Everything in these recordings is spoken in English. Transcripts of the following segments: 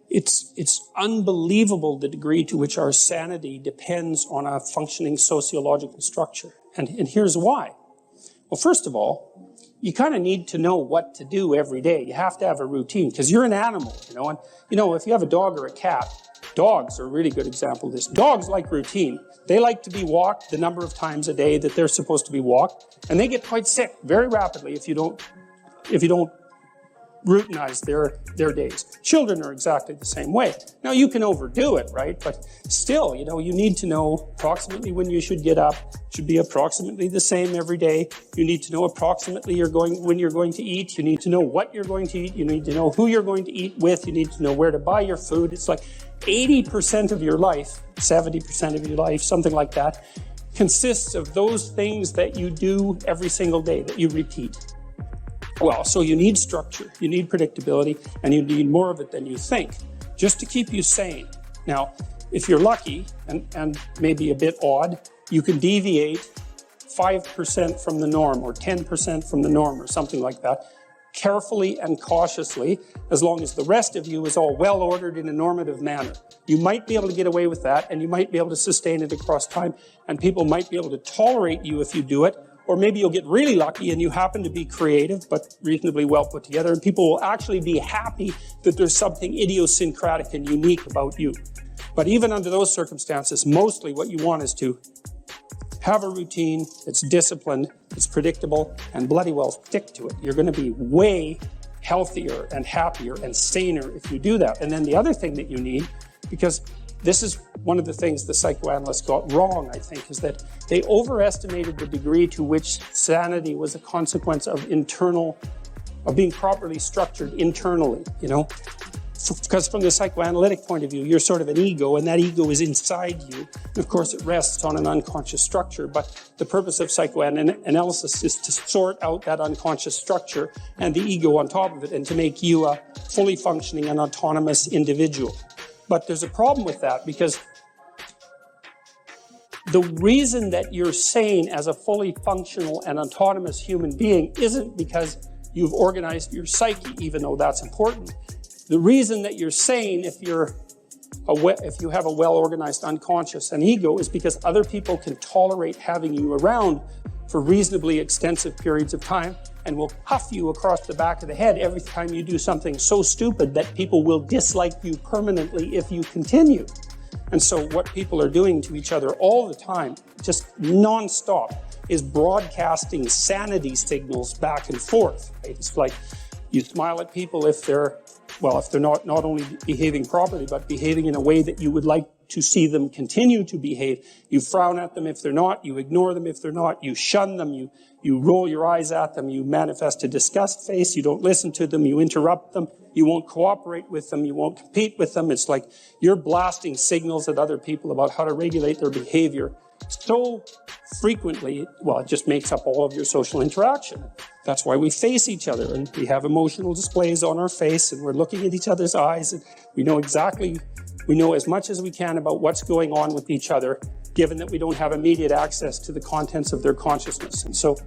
It's unbelievable the degree to which our sanity depends on a functioning sociological structure. And here's why. Well, first of all, you kind of need to know what to do every day. You have to have a routine because you're an animal, and if you have a dog or a cat, dogs are a really good example of this. Dogs like routine. They like to be walked the number of times a day that they're supposed to be walked, and they get quite sick very rapidly if you don't routinize their days. Children are exactly the same way. Now, you can overdo it, right? But still, you need to know approximately when you should get up. It should be approximately the same every day. You need to know approximately when you're going to eat. You need to know what you're going to eat. You need to know who you're going to eat with. You need to know where to buy your food. It's like 80% of your life, 70% of your life, something like that, consists of those things that you do every single day, that you repeat. Well, so you need structure, you need predictability, and you need more of it than you think, just to keep you sane. Now, if you're lucky, and maybe a bit odd, you can deviate 5% from the norm, or 10% from the norm, or something like that, carefully and cautiously, as long as the rest of you is all well-ordered in a normative manner. You might be able to get away with that, and you might be able to sustain it across time, and people might be able to tolerate you if you do it. Or maybe you'll get really lucky and you happen to be creative, but reasonably well put together, and people will actually be happy that there's something idiosyncratic and unique about you. But even under those circumstances, mostly what you want is to have a routine that's disciplined, that's predictable, and bloody well stick to it. You're going to be way healthier and happier and saner if you do that. And then the other thing that you need, because this is one of the things the psychoanalysts got wrong, I think, is that they overestimated the degree to which sanity was a consequence of being properly structured internally, Because from the psychoanalytic point of view, you're sort of an ego, and that ego is inside you. And of course, it rests on an unconscious structure, but the purpose of psychoanalysis is to sort out that unconscious structure and the ego on top of it, and to make you a fully functioning and autonomous individual. But there's a problem with that, because the reason that you're sane as a fully functional and autonomous human being isn't because you've organized your psyche, even though that's important. The reason that you're sane if you have a well-organized unconscious and ego is because other people can tolerate having you around for reasonably extensive periods of time, and will cuff you across the back of the head every time you do something so stupid that people will dislike you permanently if you continue. And so what people are doing to each other all the time, just nonstop, is broadcasting sanity signals back and forth. Right? It's like you smile at people if they're not only behaving properly, but behaving in a way that you would like to see them continue to behave. You frown at them if they're not, you ignore them if they're not, you shun them, you roll your eyes at them, you manifest a disgust face, you don't listen to them, you interrupt them, you won't cooperate with them, you won't compete with them. It's like you're blasting signals at other people about how to regulate their behavior so frequently, it just makes up all of your social interaction. That's why we face each other, and we have emotional displays on our face, and we're looking at each other's eyes, and we know as much as we can about what's going on with each other, given that we don't have immediate access to the contents of their consciousness. And so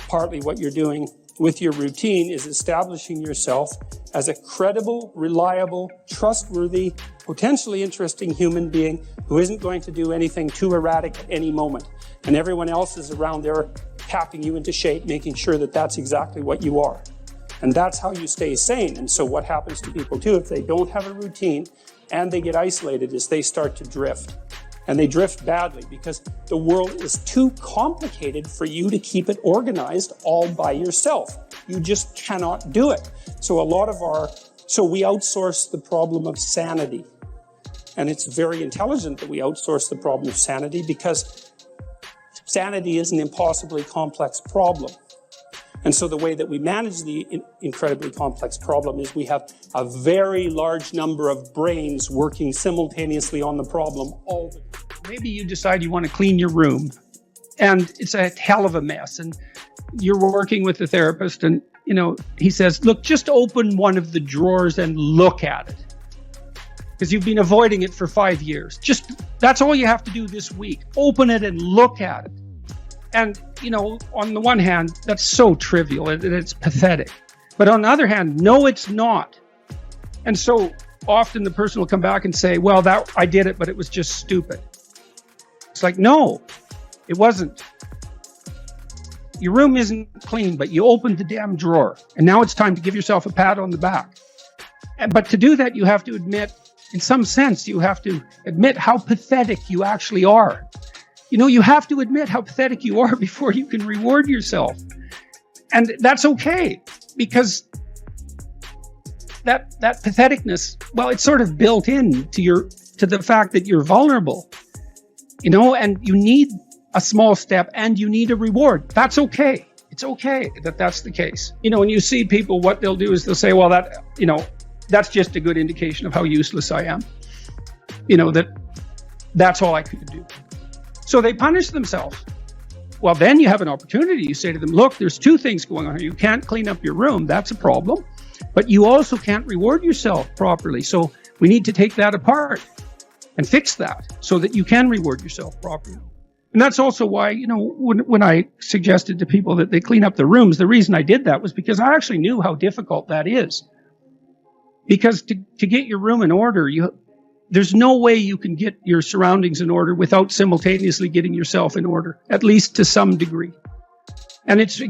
partly what you're doing with your routine is establishing yourself as a credible, reliable, trustworthy, potentially interesting human being who isn't going to do anything too erratic at any moment. And everyone else is around there tapping you into shape, making sure that that's exactly what you are. And that's how you stay sane. And so what happens to people too, if they don't have a routine and they get isolated, is they start to drift. And they drift badly because the world is too complicated for you to keep it organized all by yourself. You just cannot do it. So we outsource the problem of sanity. And it's very intelligent that we outsource the problem of sanity, because sanity is an impossibly complex problem. And so the way that we manage the incredibly complex problem is we have a very large number of brains working simultaneously on the problem all the time. Maybe you decide you want to clean your room, and it's a hell of a mess, and you're working with the therapist, and he says, look, just open one of the drawers and look at it, because you've been avoiding it for 5 years. That's all you have to do this week. Open it and look at it. And, on the one hand, that's so trivial and it's pathetic. But on the other hand, no, it's not. And so often the person will come back and say, well, that I did it, but it was just stupid. It's like, no, it wasn't. Your room isn't clean, but you opened the damn drawer. And now it's time to give yourself a pat on the back. But to do that, you have to admit, in some sense, you have to admit how pathetic you actually are. You know, you have to admit how pathetic you are before you can reward yourself. And that's okay, because that patheticness, well, it's sort of built in to the fact that you're vulnerable, you know, and you need a small step and you need a reward. That's okay. It's okay that that's the case. You know, when you see people, what they'll do is they'll say, well, that, you know, that's just a good indication of how useless I am. You know, that's all I could do. So they punish themselves. Well, then you have an opportunity. You say to them, look, there's two things going on here. You can't clean up your room. That's a problem. But you also can't reward yourself properly. So we need to take that apart and fix that so that you can reward yourself properly. And that's also why, you know, when I suggested to people that they clean up their rooms, the reason I did that was because I actually knew how difficult that is. Because to get your room in order, there's no way you can get your surroundings in order without simultaneously getting yourself in order, at least to some degree. And it's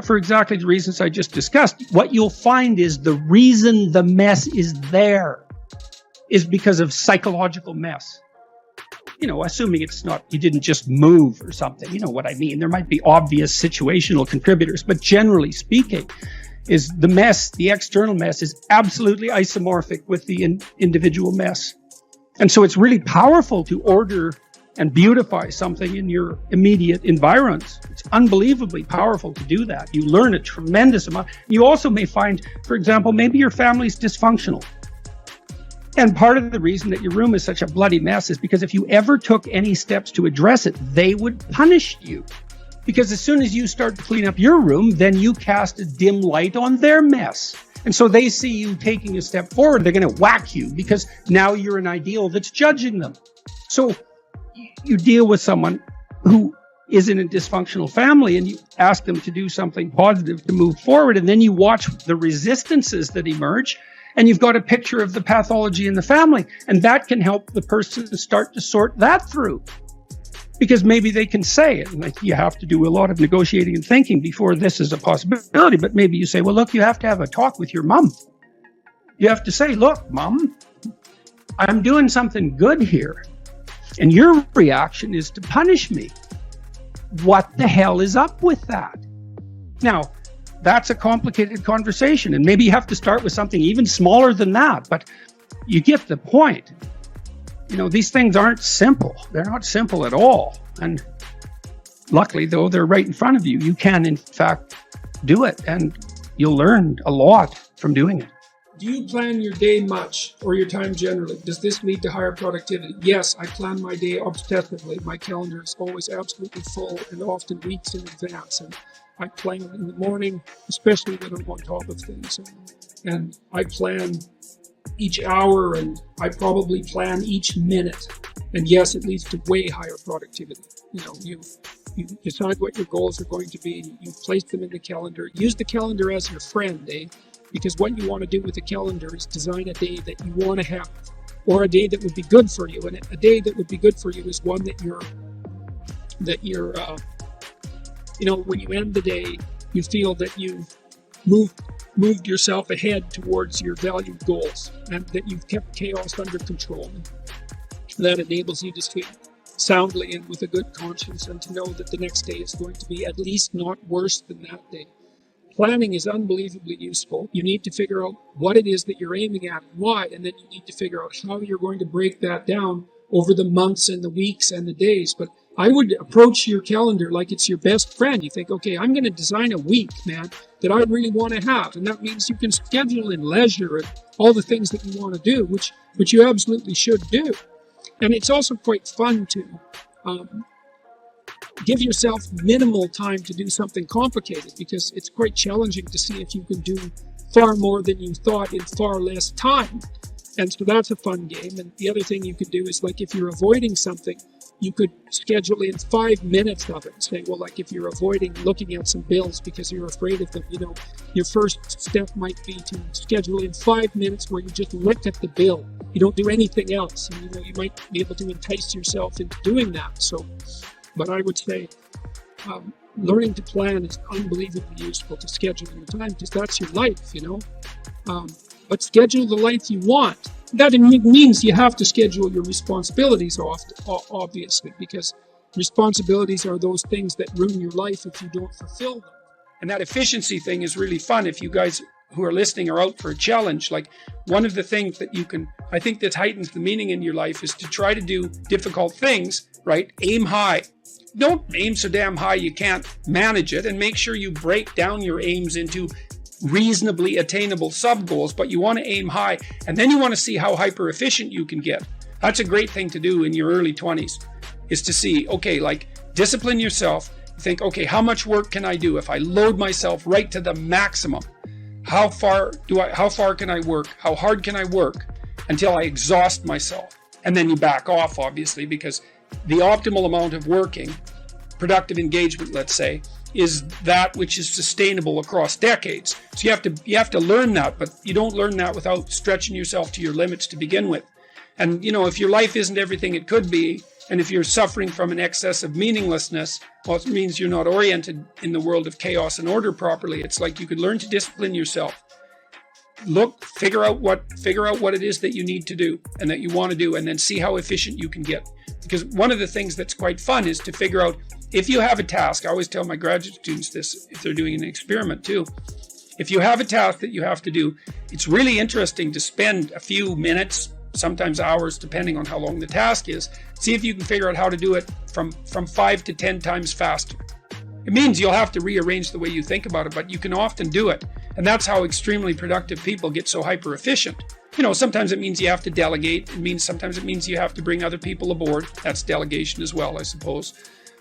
for exactly the reasons I just discussed. What you'll find is the reason the mess is there is because of psychological mess. You know, assuming it's not, you didn't just move or something, you know what I mean? There might be obvious situational contributors, but generally speaking, is the mess, the external mess is absolutely isomorphic with the individual mess. And so it's really powerful to order and beautify something in your immediate environs. It's unbelievably powerful to do that. You learn a tremendous amount. You also may find, for example, maybe your family's dysfunctional. And part of the reason that your room is such a bloody mess is because if you ever took any steps to address it, they would punish you. Because as soon as you start to clean up your room, then you cast a dim light on their mess. And so they see you taking a step forward, they're going to whack you because now you're an ideal that's judging them. So you deal with someone who is in a dysfunctional family and you ask them to do something positive to move forward, and then you watch the resistances that emerge, and you've got a picture of the pathology in the family, and that can help the person start to sort that through. Because maybe they can say it, like you have to do a lot of negotiating and thinking before this is a possibility, but maybe you say, well, look, you have to have a talk with your mom. You have to say, look, Mom, I'm doing something good here, and your reaction is to punish me. What the hell is up with that? Now, that's a complicated conversation, and maybe you have to start with something even smaller than that, but you get the point. You know, these things aren't simple. They're not simple at all. And luckily, though, they're right in front of you. You can, in fact, do it, and you'll learn a lot from doing it. Do you plan your day much, or your time generally? Does this lead to higher productivity? Yes, I plan my day obsessively. My calendar is always absolutely full, and often weeks in advance. And I plan in the morning, especially when I'm on top of things. And I plan each hour, and I probably plan each minute. And yes, it leads to way higher productivity. You know, you decide what your goals are going to be. You place them in the calendar. Use the calendar as your friend, because what you want to do with the calendar is design a day that you want to have, or a day that would be good for you. And a day that would be good for you is one that you're you know, when you end the day, you feel that you've moved yourself ahead towards your valued goals, and that you've kept chaos under control. That enables you to sleep soundly and with a good conscience, and to know that the next day is going to be at least not worse than that day. Planning is unbelievably useful. You need to figure out what it is that you're aiming at and why, and then you need to figure out how you're going to break that down over the months and the weeks and the days. But I would approach your calendar like it's your best friend. You think, okay, I'm going to design a week, man, that I really want to have. And that means you can schedule in leisure and all the things that you want to do, which you absolutely should do. And it's also quite fun to give yourself minimal time to do something complicated, because it's quite challenging to see if you can do far more than you thought in far less time. And so that's a fun game. And the other thing you could do is, like, if you're avoiding something, you could schedule in 5 minutes of it and say, well, like if you're avoiding looking at some bills because you're afraid of them, your first step might be to schedule in 5 minutes where you just look at the bill. You don't do anything else. And, you might be able to entice yourself into doing that. So, but I would say learning to plan is unbelievably useful to schedule your time, because that's your life, but schedule the life you want. That means you have to schedule your responsibilities obviously, because responsibilities are those things that ruin your life if you don't fulfill them. And that efficiency thing is really fun. If you guys who are listening are out for a challenge, like one of the things that I think that heightens the meaning in your life is to try to do difficult things, right? Aim high. Don't aim so damn high you can't manage it, and make sure you break down your aims into reasonably attainable sub-goals, but you want to aim high, and then you want to see how hyper efficient you can get. That's a great thing to do in your early 20s, is to see, okay, like discipline yourself. Think, okay, how much work can I do if I load myself right to the maximum? How far can I work? How hard can I work until I exhaust myself? And then you back off, obviously, because the optimal amount of working, productive engagement, let's say, is that which is sustainable across decades. So you have to learn that, but you don't learn that without stretching yourself to your limits to begin with. And if your life isn't everything it could be, and if you're suffering from an excess of meaninglessness, well, it means you're not oriented in the world of chaos and order properly. It's like you could learn to discipline yourself. Figure out what it is that you need to do and that you want to do, and then see how efficient you can get. Because one of the things that's quite fun is to figure out, if you have a task, I always tell my graduate students this if they're doing an experiment too. If you have a task that you have to do, it's really interesting to spend a few minutes, sometimes hours, depending on how long the task is. See if you can figure out how to do it from 5 to 10 times faster. It means you'll have to rearrange the way you think about it, but you can often do it. And that's how extremely productive people get so hyper efficient. Sometimes it means you have to delegate. Sometimes it means you have to bring other people aboard. That's delegation as well, I suppose.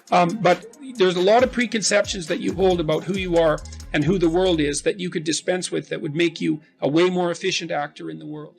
But there's a lot of preconceptions that you hold about who you are and who the world is that you could dispense with, that would make you a way more efficient actor in the world.